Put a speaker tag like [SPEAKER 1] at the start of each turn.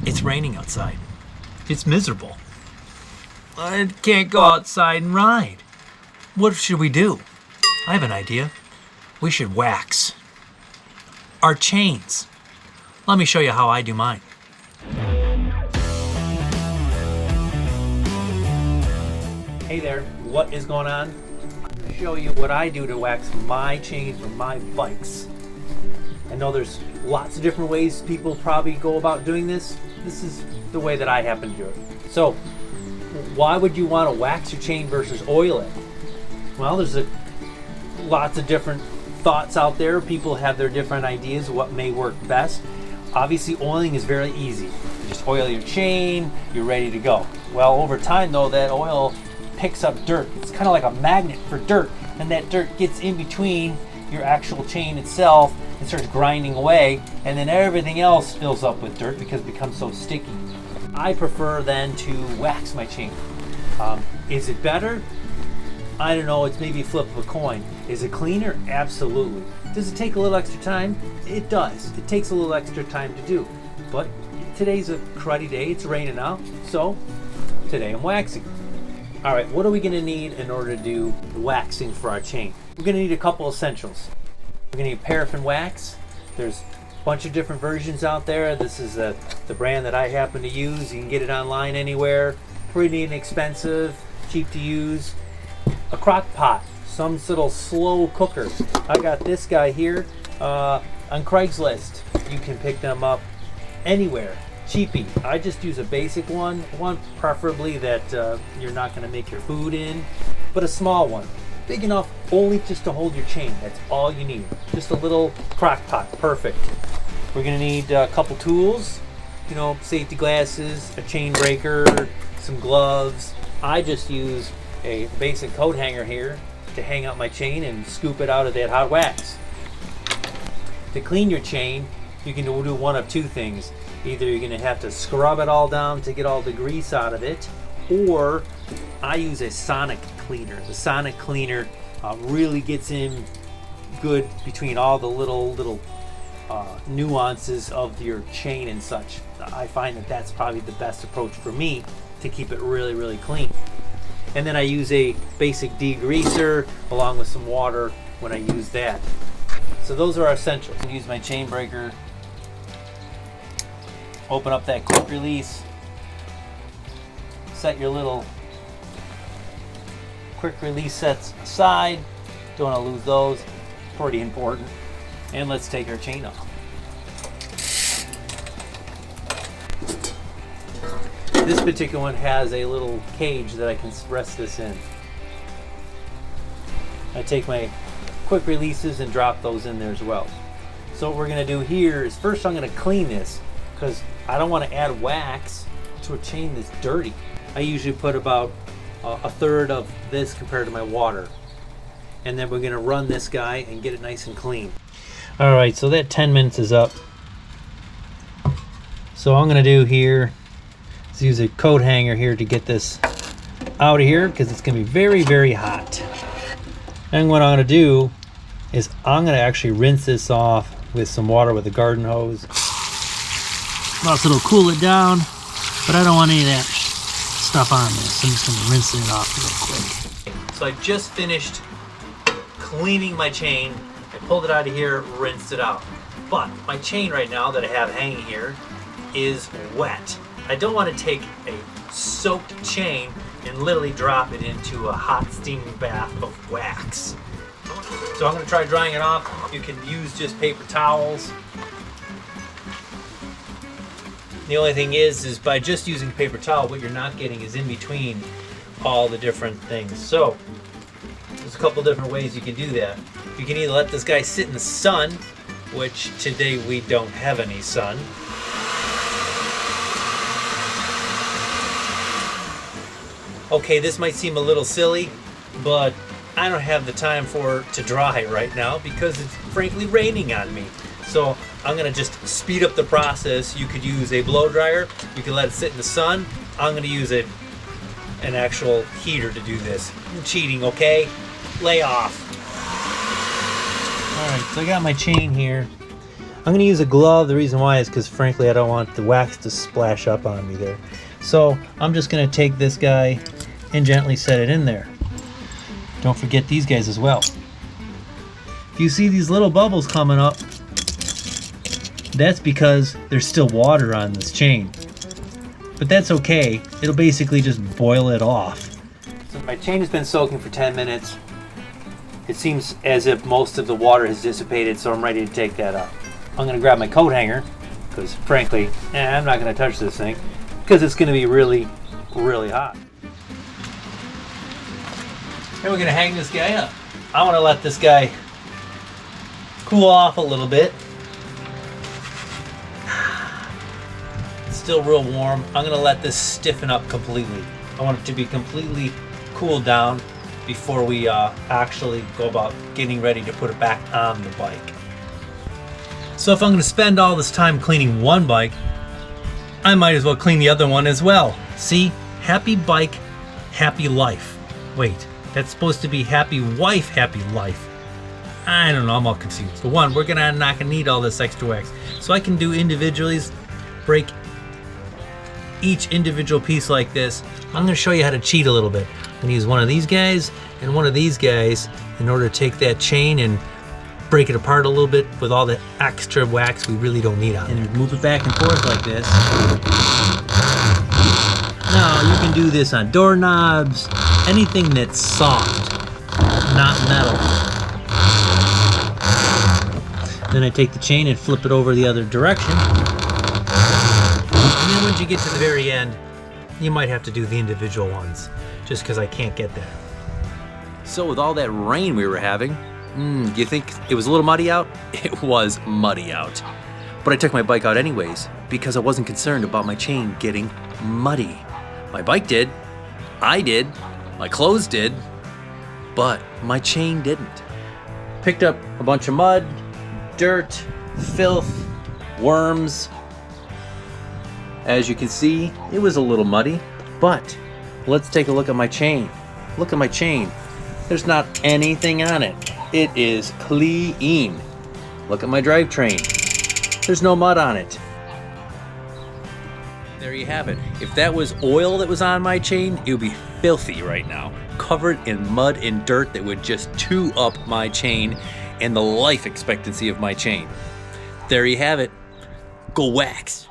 [SPEAKER 1] It's raining outside. It's miserable. I can't go outside and ride. What should we do? I have an idea. We should wax our chains. Let me show you how I do mine. Hey there, what is going on? I'm going to show you what I do to wax my chains for my bikes. I know there's lots of different ways people probably go about doing this. This is the way that I happen to do it. So, why would you want to wax your chain versus oil it? Well, there's lots of different thoughts out there. People have their different ideas of what may work best. Obviously, oiling is very easy. You just oil your chain, you're ready to go. Well, over time though, that oil picks up dirt. It's kind of like a magnet for dirt, and that dirt gets in between your actual chain itself and starts grinding away, and then everything else fills up with dirt because it becomes so sticky. I prefer then to wax my chain. Is it better? I don't know, it's maybe a flip of a coin. Is it cleaner? Absolutely. Does it take a little extra time? It does. It takes a little extra time to do. But today's a cruddy day, it's raining out, so today I'm waxing. All right, what are we gonna need in order to do waxing for our chain? We're gonna need a couple essentials. We're gonna need paraffin wax. There's a bunch of different versions out there. This is the brand that I happen to use. You can get it online anywhere. Pretty inexpensive, cheap to use. A crock pot, some little slow cooker. I got this guy here on Craigslist. You can pick them up anywhere. Cheapy. I just use a basic one preferably that you're not going to make your food in, but a small one. Big enough only just to hold your chain. That's all you need. Just a little crock pot. Perfect. We're going to need a couple tools, you know, safety glasses, a chain breaker, some gloves. I just use a basic coat hanger here to hang out my chain and scoop it out of that hot wax. To clean your chain, you can do one of two things. Either you're going to have to scrub it all down to get all the grease out of it, or I use a sonic cleaner. The sonic cleaner really gets in good between all the little nuances of your chain and such. I find that that's probably the best approach for me to keep it really, really clean. And then I use a basic degreaser along with some water when I use that. So those are our essentials. I use my chain breaker. Open up that quick release. Set your little quick release sets aside. Don't want to lose those. Pretty important. And let's take our chain off. This particular one has a little cage that I can rest this in. I take my quick releases and drop those in there as well. So what we're going to do here is first I'm going to clean this because I don't want to add wax to a chain that's dirty. I usually put about a third of this compared to my water. And then we're going to run this guy and get it nice and clean. Alright, so that 10 minutes is up. So what I'm going to do here is use a coat hanger here to get this out of here because it's going to be very, very hot. And what I'm going to do is I'm going to actually rinse this off with some water with a garden hose. Also, it'll cool it down, but I don't want any of that stuff on this. I'm just going to rinse it off real quick. So I just finished cleaning my chain. I pulled it out of here, rinsed it out. But my chain right now that I have hanging here is wet. I don't want to take a soaked chain and literally drop it into a hot steaming bath of wax. So I'm going to try drying it off. You can use just paper towels. The only thing is by just using paper towel, what you're not getting is in between all the different things. So there's a couple different ways you can do that. You can either let this guy sit in the sun, which today we don't have any sun. Okay, this might seem a little silly, but I don't have the time for it to dry right now because it's frankly raining on me. So I'm gonna just speed up the process. You could use a blow dryer. You can let it sit in the sun. I'm gonna use an actual heater to do this. I'm cheating, okay? Lay off. All right, so I got my chain here. I'm gonna use a glove. The reason why is because frankly I don't want the wax to splash up on me there. So I'm just gonna take this guy and gently set it in there. Don't forget these guys as well. If you see these little bubbles coming up, that's because there's still water on this chain. But that's okay, it'll basically just boil it off. So my chain has been soaking for 10 minutes. It seems as if most of the water has dissipated, so I'm ready to take that up. I'm gonna grab my coat hanger, because frankly, I'm not gonna touch this thing, because it's gonna be really, really hot. And we're gonna hang this guy up. I wanna let this guy cool off a little bit. It's still real warm. I'm gonna let this stiffen up completely. I want it to be completely cooled down before we actually go about getting ready to put it back on the bike. So if I'm gonna spend all this time cleaning one bike, I might as well clean the other one as well. See, happy bike, happy life. Wait, that's supposed to be happy wife, happy life. I don't know, I'm all confused. For one, we're not gonna need all this extra wax. So I can do individually, break each individual piece like this. I'm gonna show you how to cheat a little bit. I'm gonna use one of these guys and one of these guys in order to take that chain and break it apart a little bit with all the extra wax we really don't need on it. And move it back and forth like this. Now you can do this on doorknobs, anything that's soft, not metal. Then I take the chain and flip it over the other direction. And then once you get to the very end, you might have to do the individual ones, just because I can't get there. So with all that rain we were having, do you think it was a little muddy out? It was muddy out. But I took my bike out anyways, because I wasn't concerned about my chain getting muddy. My bike did, I did, my clothes did, but my chain didn't. Picked up a bunch of mud, dirt, filth, worms. As you can see, it was a little muddy, but let's take a look at my chain. Look at my chain. There's not anything on it. It is clean. Look at my drivetrain. There's no mud on it. There you have it. If that was oil that was on my chain, it would be filthy right now, covered in mud and dirt that would just chew up my chain and the life expectancy of my chain. There you have it. Go wax.